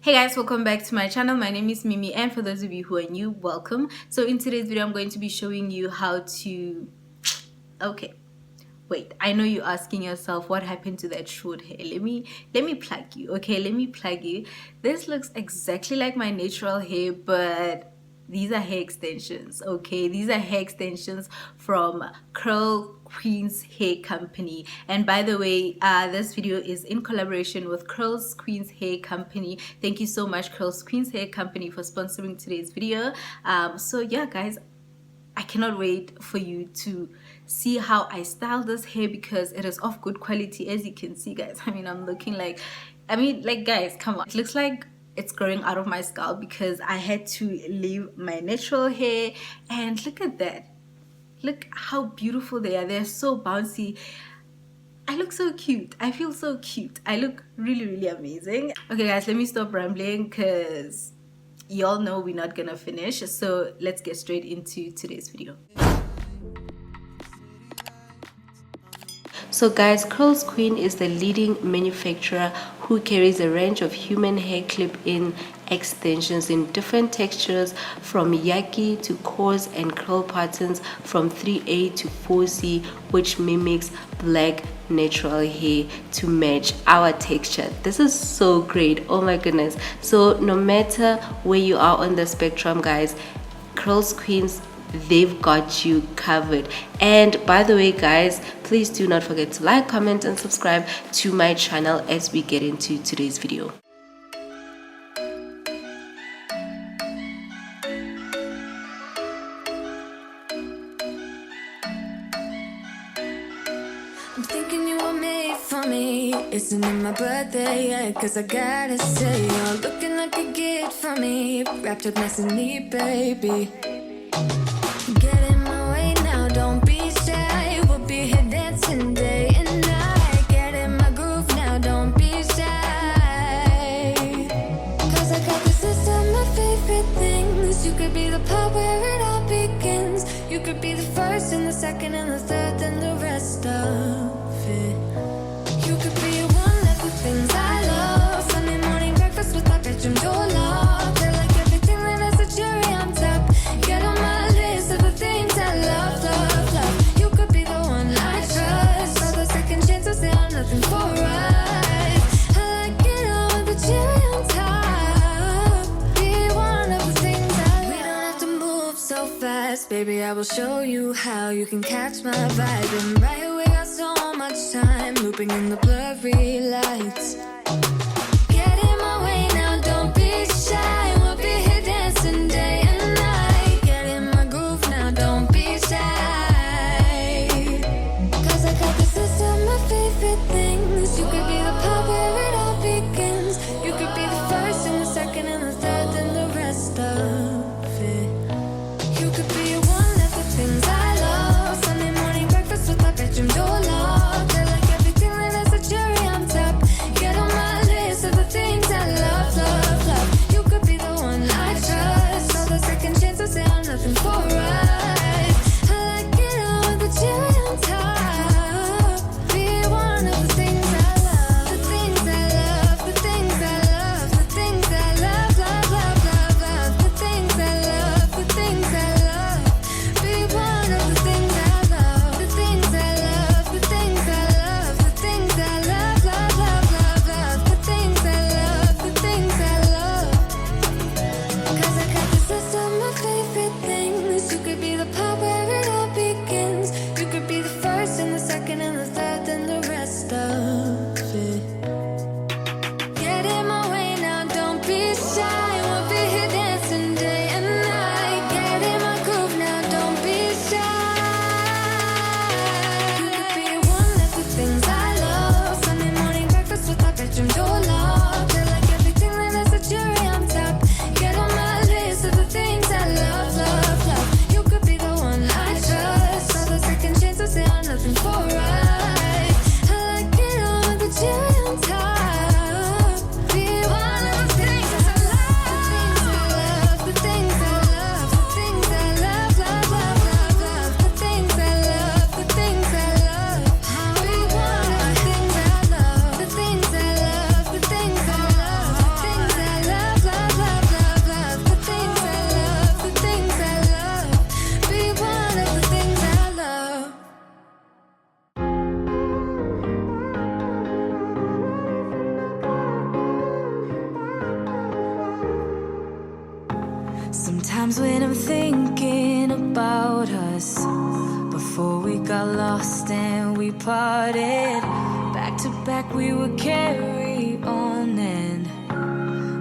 Hey guys, welcome back to my channel. My name is Mimi, and for those of you who are new, welcome. So in today's video I'm going to be showing you how to wait, I know you're asking yourself what happened to that short hair. Let me plug you. Okay, let me plug you. This looks exactly like my natural hair, but these are hair extensions. Okay, these are hair extensions from CURLSQUEEN's hair company. And by the way, this video is in collaboration with CURLSQUEEN's hair company. Thank you so much, CURLSQUEEN's hair company, for sponsoring today's video. So yeah guys, I cannot wait for you to see how I style this hair because it is of good quality. As you can see guys, I'm looking like, guys, come on, it looks like it's growing out of my scalp because I had to leave my natural hair. And look at that, look how beautiful they are. They're so bouncy. I look so cute, I feel so cute, I look really amazing. Okay guys, let me stop rambling because y'all know we're not gonna finish, so let's get straight into today's video. So guys, CURLSQUEEN is the leading manufacturer who carries a range of human hair clip-in extensions in different textures, from yaki to coarse and curl patterns from 3A to 4C, which mimics black natural hair to match our texture. This is so great, oh my goodness. So no matter where you are on the spectrum guys, CURLSQUEEN's, they've got you covered. And by the way guys, please do not forget to like, comment and subscribe to my channel as we get into today's video. I'm thinking you were made for me. Isn't it my birthday yet? Cause I gotta say, you're looking like a gift for me. Wrapped up nice and neat, baby. Get in my way now, don't be shy. We'll be here dancing day and night. Get in my groove now, don't be shy. Cause I got this list of my favorite things. You could be the part where it all begins. You could be the first and the second and the third, then the rest of it. You could be one of the things I love. Sunday morning breakfast with my bedroom door locked. I like everything that has a cherry on top. Get on my list of the things I love. You could be the one I trust. All the second chances, they are nothing for us. I like it all with the cherry on top. Be one of the things I love. We don't have to move so fast, baby, I will show you how you can catch my vibe. And right away, got so much time looping in the blurry lights. Get in my way now, don't be shy. We'll be here dancing day and night. Get in my groove now, don't be shy. Cause I got this list of my favorite things. You could be the part where it all begins. You could be the first and the second and the third and the rest of it. You could be one of the things I love. Sunday morning breakfast with my bedroom door locked. I like everything that has a cherry on top. Get on my Sometimes when I'm thinking about us, before we got lost and we parted, back to back we would carry on and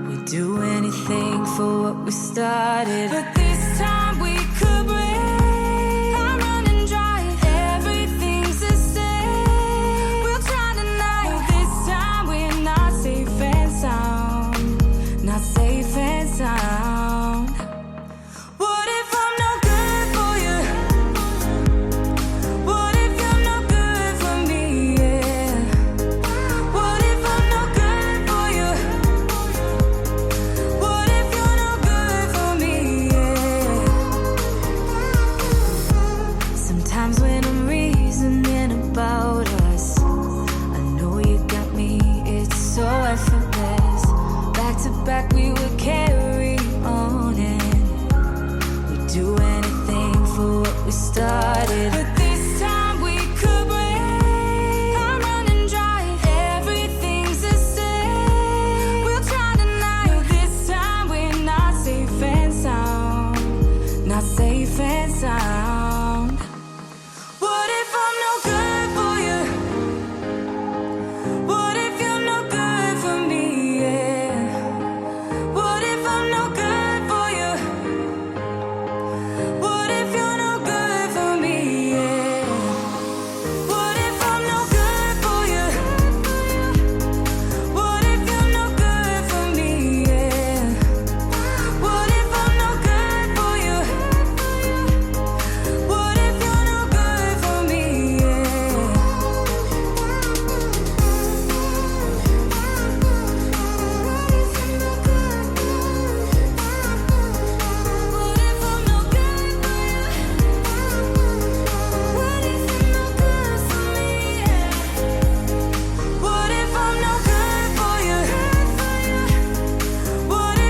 we'd do anything for what we started. But this time we could break. I'm running dry, everything's the same. We'll try tonight. This time we're not safe and sound, not safe and sound. What if I'm no good for you? What if you're no good for me? Yeah. What if I'm no good for you? What if you're no good for me? Yeah. Sometimes when I'm reasoning about us, I know you got me, it's so effortless. Back to back we would carry on and we'd do anything for what we started. But this time we could break. I'm running dry, everything's the same. We'll try tonight. This time we're not safe and sound, not safe and sound. What if I'm no good for you? What if you're no good for me? Yeah. What if I'm no good for you? What if you're no good for me? Yeah. What if I'm no good for you? What if you're no good for me? Yeah. What if I'm no good for you? What if you're no good for me? Yeah. What if I'm no good for you? What if you're no good for me? Yeah. What if I'm no good for you? What if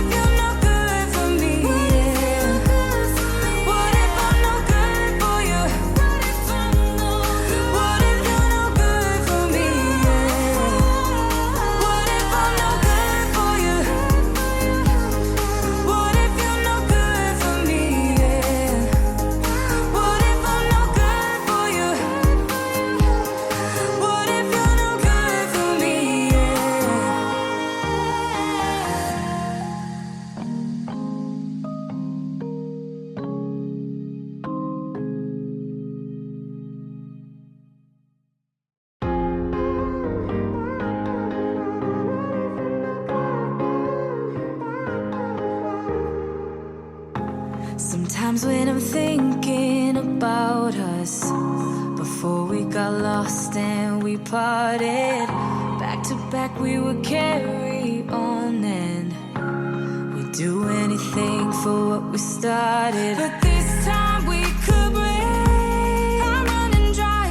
you're no good for me? Yeah. What if I'm no good for you? What if you're no good for me? Yeah. What if I'm no good for you? What if you're no good for me? Yeah. What if I'm no good for you? What if you're no good for me? Sometimes when I'm thinking about us, before we got lost and we parted, back to back we would carry on and we'd do anything for what we started. But this time we could break. I'm running dry,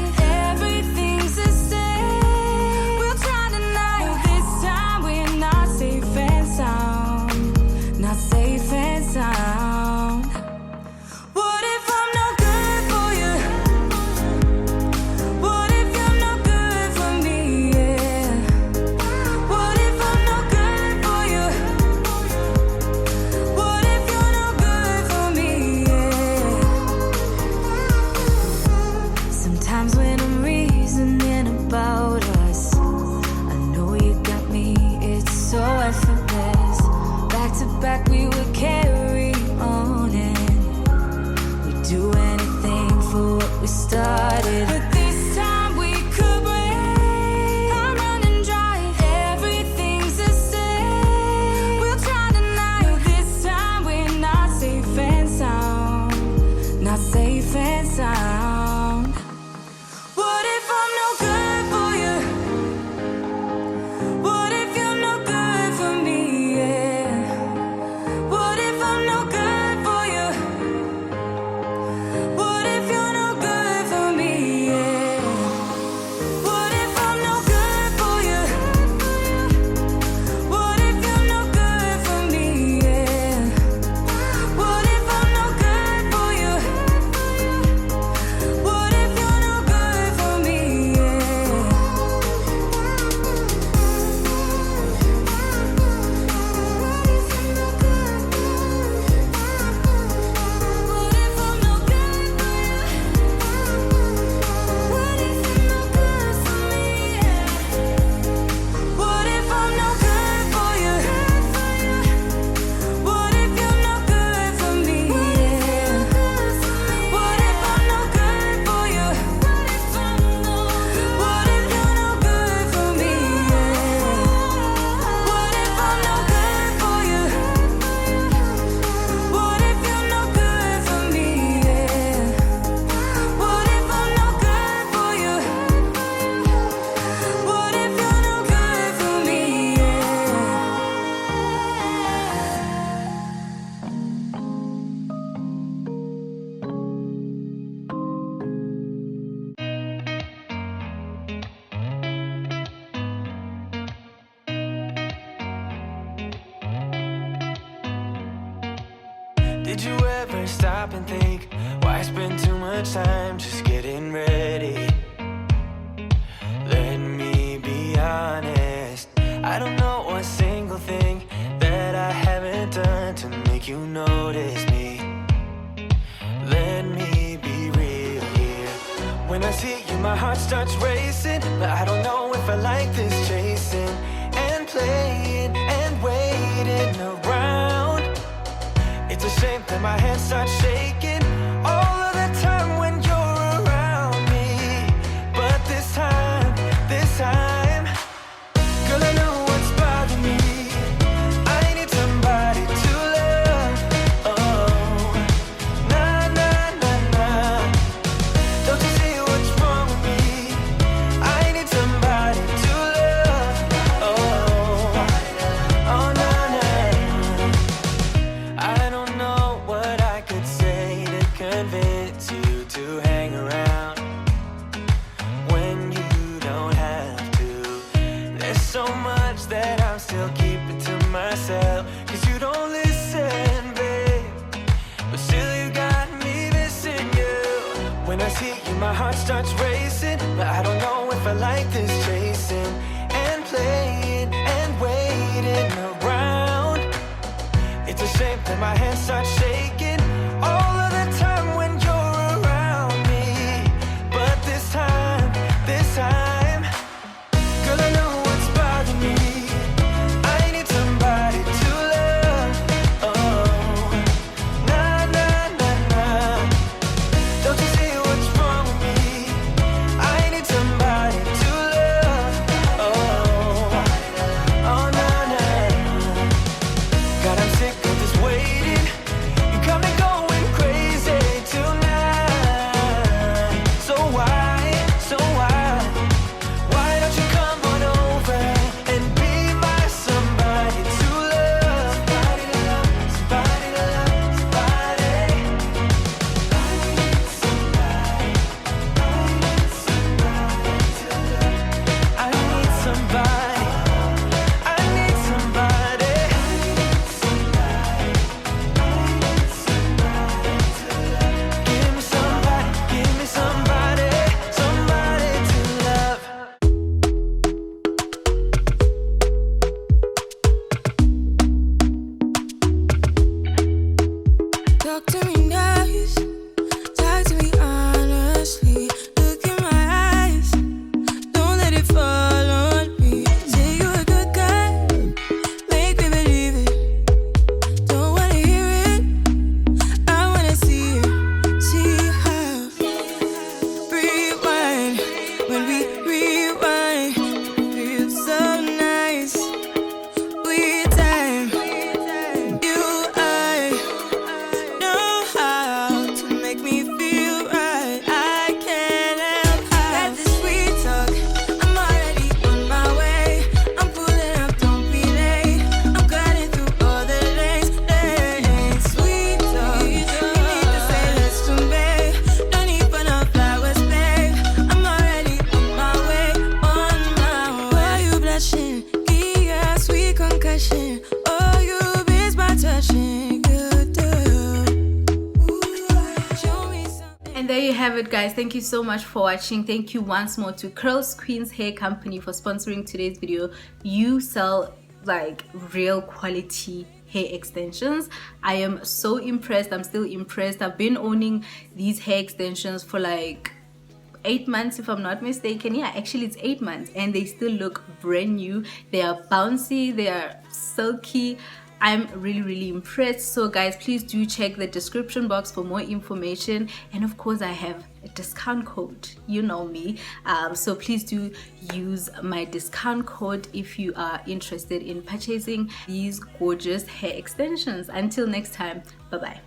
everything's the same. We'll try tonight. This time we're not safe and sound, not safe and sound. What if I'm no good for you? What if you're no good for me? Yeah. What if I'm no good for you? What if you're no good for me? Yeah. Sometimes when I'm reasoning about us, I know you got me, it's so effortless. Back to back we would carry on and we'd do anything for what we started. But this time we could break. I'm running dry, everything's the same. We'll try tonight. This time we're not safe and sound, not safe and sound. What if I'm no good for you? What if you're no good for me? Yeah. What if Did you ever stop and think, why spend too much time just getting ready? Let me be honest, I don't know a single thing that I haven't done to make you notice me. Let me be real here. When I see you, my heart starts racing, but I don't know if I like this chasing and playing and waiting around. It's a shame that my hands start shaking all of the time when you're around me. But this time, girl, I know what's bothering me. I need somebody to love. Oh, nah, nah, nah, nah. Don't you see what's wrong with me? I need somebody to love. Oh, oh, nah, nah. I don't know what I could say to convince you to hang around when you don't have to. There's so much that I'm still keeping to myself, 'cause you don't listen, babe. But still you got me missing you. When I see you, my heart starts racing, but I don't know if I like this chasing and playing and waiting around. It's a shame that my hands start shaking all of the time when you're around me. But this time, girl, I know what's bothering me. I need somebody to love. Oh, nah, nah, nah, nah. Don't you see what's wrong with me? I need somebody to love. Oh, oh, nah, nah. God, I'm sick of this waiting. You got me going crazy tonight. So why don't you come on over and be my somebody to love? Somebody to love, somebody to love, somebody. I need somebody to love. I need somebody. I need somebody. Give me somebody, somebody to love. Talk to me nice, talk to me honestly. Look in my eyes, don't let it fall on me. Say you a good guy, make me believe it. Don't wanna hear it, I wanna see it. See how rewind, when we rewind, feels so nice. With time, you I know how to make me feel right. I can't help how. Got this sweet talk, I'm already on my way. I'm pulling up, don't be late. I'm cutting through all the lanes. Sweet talk, you need to say less to me. No need for no flowers, babe. I'm already on my way, on my way. Why you blushing? Yeah, sweet concussion. Oh, you miss my touching. Good do. Show me something. And there you have it, guys. Thank you so much for watching. Thank you once more to CURLSQUEEN's hair company for sponsoring today's video. You sell like real quality hair extensions. I am so impressed. I'm still impressed. I've been owning these hair extensions for like 8 months, if I'm not mistaken. Yeah, actually it's 8 months, and they still look brand new. They are bouncy, they are silky. I'm really impressed. So guys, please do check the description box for more information, and of course I have a discount code, you know me. So please do use my discount code if you are interested in purchasing these gorgeous hair extensions. Until next time, bye bye.